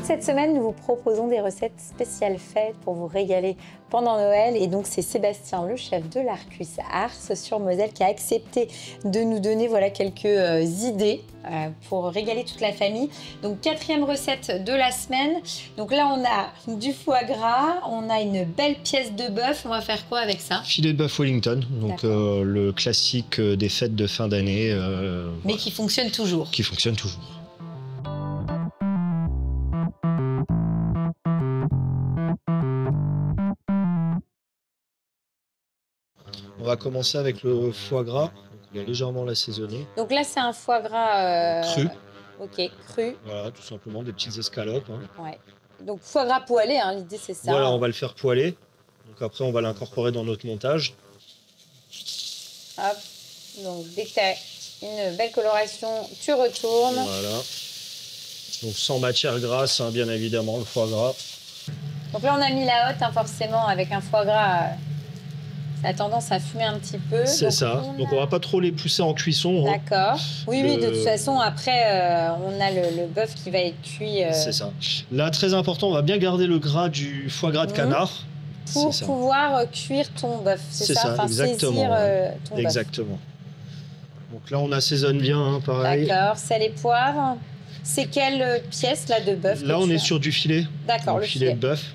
cette semaine, nous vous proposons des recettes spéciales fêtes pour vous régaler pendant Noël. Et donc, c'est Sébastien, le chef de l'Arcus à Ars sur Moselle, qui a accepté de nous donner quelques idées pour régaler toute la famille. Donc, 4e recette de la semaine. Donc là, on a du foie gras, on a une belle pièce de bœuf. On va faire quoi avec ça? Filet de bœuf Wellington, donc le classique des fêtes de fin d'année. Mais qui fonctionne toujours. Qui fonctionne toujours. On va commencer avec le foie gras. Donc on va légèrement l'assaisonner. Donc là, c'est un foie gras cru. Ok, cru. Voilà, tout simplement des petites escalopes. Ouais. Donc foie gras poêlé, hein, l'idée c'est ça. Voilà, on va le faire poêler. Donc après, on va l'incorporer dans notre montage. Hop. Donc dès que tu as une belle coloration, tu retournes. Voilà. Donc sans matière grasse, hein, bien évidemment, le foie gras. Donc là, on a mis la hotte, hein, forcément, avec un foie gras. Ça a tendance à fumer un petit peu. C'est ça. Donc on va pas trop les pousser en cuisson. Hein. D'accord. Oui, oui, de toute façon, après, on a le bœuf qui va être cuit. C'est ça. Là, très important, on va bien garder le gras du foie gras de canard. Pour pouvoir cuire ton bœuf, c'est ça? Enfin, exactement. Saisir ton bœuf. Exactement. Donc là, on assaisonne bien, hein, pareil. D'accord. Sel et poivre. C'est quelle pièce là de bœuf? Là, on est sur du filet. D'accord, le filet de bœuf.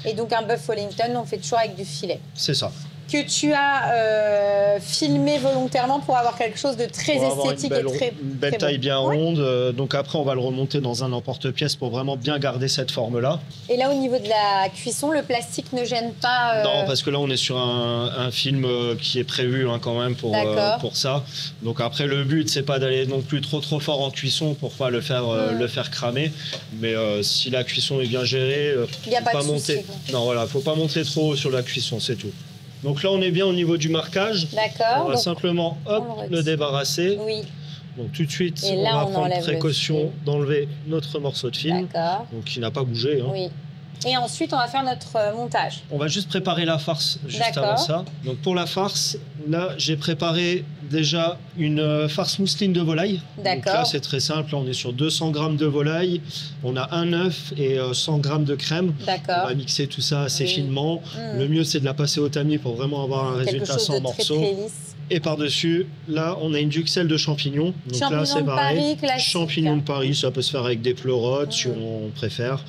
Et donc un bœuf Wellington, on fait toujours avec du filet. C'est ça. Que tu as filmé volontairement pour avoir quelque chose de très esthétique et très une belle taille bien ronde. Donc après, on va le remonter dans un emporte-pièce pour vraiment bien garder cette forme-là. Et là, au niveau de la cuisson, le plastique ne gêne pas Non, parce que là, on est sur un film qui est prévu hein, quand même pour ça. Donc après, le but, c'est pas d'aller non plus trop fort en cuisson pour pas le faire cramer. Mais si la cuisson est bien gérée, il y a pas de souci. Non, voilà, faut pas monter trop sur la cuisson, c'est tout. Donc là, on est bien au niveau du marquage. D'accord. On va simplement le débarrasser. Oui. Donc tout de suite, et on là, va prendre précaution d'enlever notre morceau de film. D'accord. Donc qui n'a pas bougé. Hein. Oui. Et ensuite, on va faire notre montage. On va juste préparer la farce juste avant ça. Donc pour la farce, là, j'ai préparé déjà une farce mousseline de volaille. D'accord. Donc là, c'est très simple. On est sur 200 g de volaille. On a un œuf et 100 g de crème. D'accord. On va mixer tout ça assez finement. Le mieux, c'est de la passer au tamis pour vraiment avoir un résultat sans morceaux. Très lisse. Et par-dessus, là, on a une duxelle de champignons. Donc là, c'est pareil. Champignons de Paris, ça peut se faire avec des pleurotes si on préfère.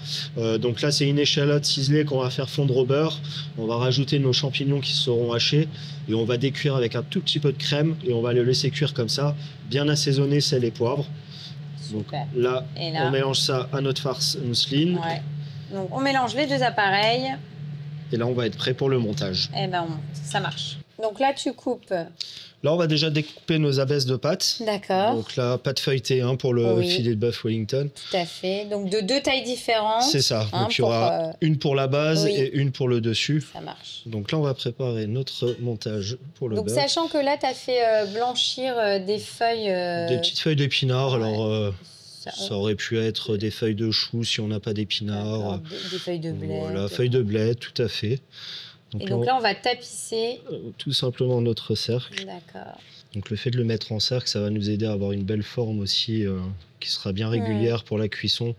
Donc là, c'est une échalote ciselée qu'on va faire fondre au beurre. On va rajouter nos champignons qui seront hachés et on va décuire avec un tout petit peu de crème et on va le laisser cuire comme ça, bien assaisonné, sel et poivre. Donc là, on mélange ça à notre farce mousseline. Ouais. Donc on mélange les deux appareils. Et là, on va être prêt pour le montage. Eh ben, ça marche. Donc là, tu coupes. Là, on va déjà découper nos abaisses de pâte. D'accord. Donc là, pâte feuilletée hein, pour le filet de bœuf Wellington. Tout à fait. Donc de 2 tailles différentes. C'est ça. Donc il y aura une pour la base et une pour le dessus. Ça march. Donc là, on va préparer notre montage pour le bœuf. Donc sachant que là, tu as fait blanchir des feuilles... Des petites feuilles d'épinards. Alors, ça aurait pu être des feuilles de chou si on n'a pas d'épinards. Des feuilles de blé. Voilà, feuilles de blé, tout à fait. Donc, là, on va tapisser. Tout simplement notre cercle. D'accord. Donc le fait de le mettre en cercle, ça va nous aider à avoir une belle forme aussi, qui sera bien régulière pour la cuisson.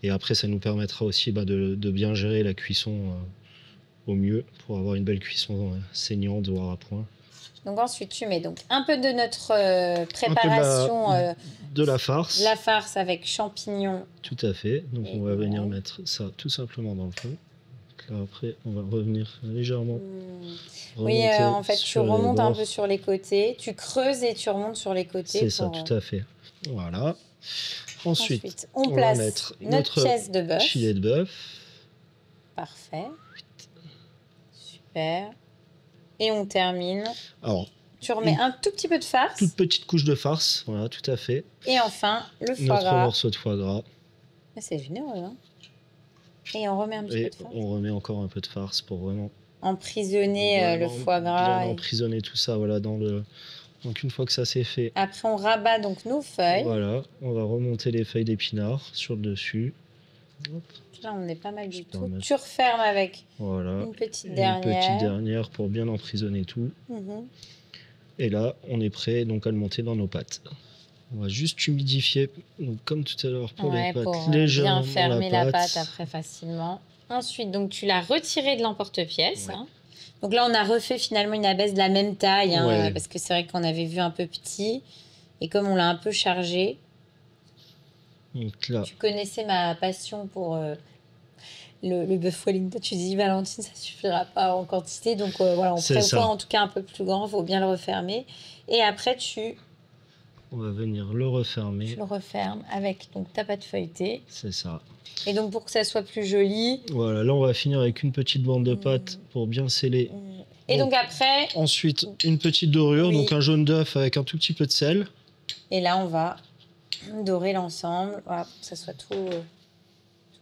Et après, ça nous permettra aussi de bien gérer la cuisson au mieux pour avoir une belle cuisson saignante, voire à point. Donc ensuite, tu mets donc un peu de notre préparation. De la farce. La farce avec champignons. Tout à fait. Donc on va venir mettre ça tout simplement dans le feu. Là, après, on va revenir légèrement. Oui, en fait, tu remontes un peu sur les côtés. Tu creuses et tu remontes sur les côtés. C'est ça, tout à fait. Voilà. Ensuite on place va mettre notre pièce de bœuf. Filet de bœuf. Parfait. Super. Et on termine. Alors, tu remets un tout petit peu de farce. Toute petite couche de farce, voilà, tout à fait. Et enfin, le foie gras. Notre morceau de foie gras. C'est généreux, hein. Et on remet un petit peu de farce. On remet encore un peu de farce pour vraiment emprisonner le foie gras. Emprisonner tout ça, voilà, dans le. Donc une fois que ça c'est fait. Après, on rabat donc nos feuilles. Voilà, on va remonter les feuilles d'épinards sur le dessus. Hop. Là, on est pas mal du tout. Tu refermes avec une petite dernière. Une petite dernière pour bien emprisonner tout. Et là, on est prêt donc à le monter dans nos pâtes. On va juste humidifier, donc comme tout à l'heure pour les pâtes, pour légèrement bien fermer la pâte après facilement. Ensuite, donc tu l'as retiré de l'emporte-pièce. Ouais. Hein. Donc là, on a refait finalement une abaisse de la même taille, hein, parce que c'est vrai qu'on avait vu un peu petit. Et comme on l'a un peu chargé, donc là, tu connaissais ma passion pour le bœuf Wellington. Tu dis, Valentine, ça suffira pas en quantité. Donc voilà, on prévoit en tout cas un peu plus grand, il faut bien le refermer. Et après, on va venir le refermer. Tu le refermes avec donc, ta pâte feuilletée. C'est ça. Et donc pour que ça soit plus joli. Voilà, là on va finir avec une petite bande de pâte pour bien sceller. Et donc après. Ensuite, une petite dorure, donc un jaune d'œuf avec un tout petit peu de sel. Et là on va dorer l'ensemble, voilà, pour que ça soit tout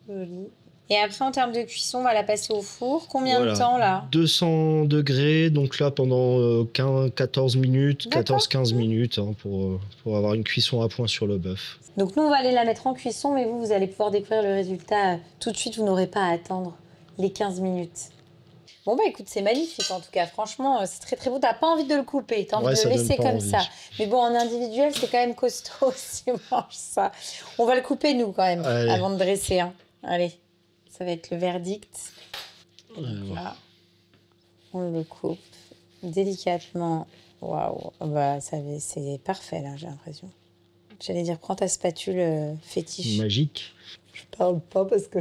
joli. Et après, en termes de cuisson, on va la passer au four. Combien de temps, là? 200 degrés, donc là, pendant 14 minutes, 14-15 minutes, hein, pour avoir une cuisson à point sur le bœuf. Donc nous, on va aller la mettre en cuisson, mais vous allez pouvoir découvrir le résultat tout de suite. Vous n'aurez pas à attendre les 15 minutes. Bon, bah écoute, c'est magnifique, en tout cas. Franchement, c'est très, très beau. T'as pas envie de le couper, t'as envie de le laisser comme ça. Mais bon, en individuel, c'est quand même costaud si on mange ça. On va le couper, nous, quand même, avant de dresser. Hein. Allez. Ça va être le verdict. Donc là, on le coupe délicatement. Waouh, bah, c'est parfait là, j'ai l'impression. J'allais dire, prends ta spatule fétiche. Magique. Je parle pas parce que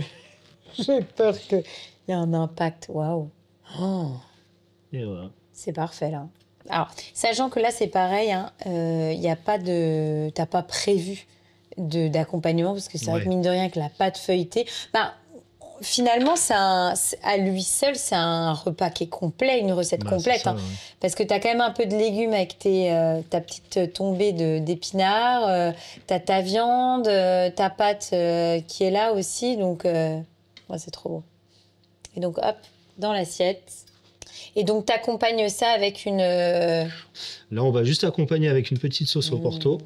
j'ai peur qu'il y ait un impact. Waouh. Oh. Et voilà. C'est parfait là. Alors, sachant que là, c'est pareil, hein, y a pas de... T'as pas prévu d'accompagnement parce que c'est vrai que mine de rien, avec la pâte feuilletée... Bah, finalement, à lui seul, c'est un repas qui est complet, une recette complète. Ça, parce que tu as quand même un peu de légumes avec ta petite tombée d'épinards, tu as ta viande, ta pâte qui est là aussi. Donc, c'est trop beau. Et donc, hop, dans l'assiette. Et donc, tu accompagnes ça avec une... Là, on va juste accompagner avec une petite sauce au Porto.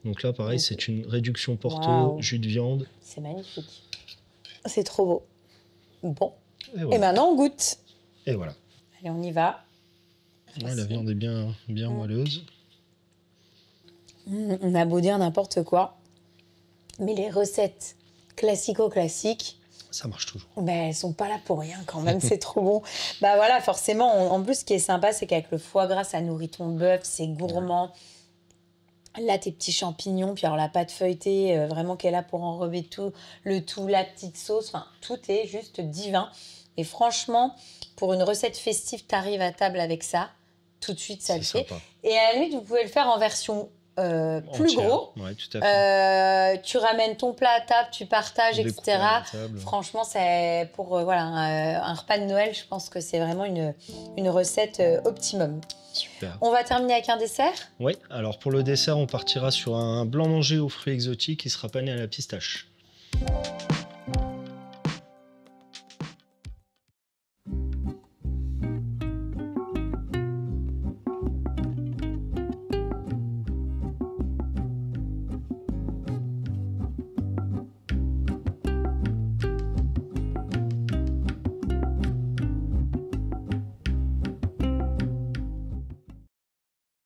Donc là, pareil, c'est une réduction Porto, jus de viande. C'est magnifique. C'est trop beau. Bon. Et maintenant, on goûte. Et voilà. Allez, on y va. Ouais, la viande est bien moelleuse. On a beau dire n'importe quoi, mais les recettes classico-classiques... Ça marche toujours. Ben, elles sont pas là pour rien quand même, c'est trop bon. Bah voilà, forcément, en plus, ce qui est sympa, c'est qu'avec le foie gras, ça nourrit ton bœuf, c'est gourmand. Là, tes petits champignons, puis alors la pâte feuilletée, vraiment qui est là pour enrober tout, la petite sauce, enfin, tout est juste divin. Et franchement, pour une recette festive, t'arrives à table avec ça, tout de suite, ça le fait. Et à la limite, vous pouvez le faire en version plus gros. Ouais, tout à fait. Tu ramènes ton plat à table, tu partages, etc. Franchement, c'est pour un repas de Noël, je pense que c'est vraiment une recette optimum. Super. On va terminer avec un dessert. Oui, alors pour le dessert, on partira sur un blanc manger aux fruits exotiques qui sera pané à la pistache.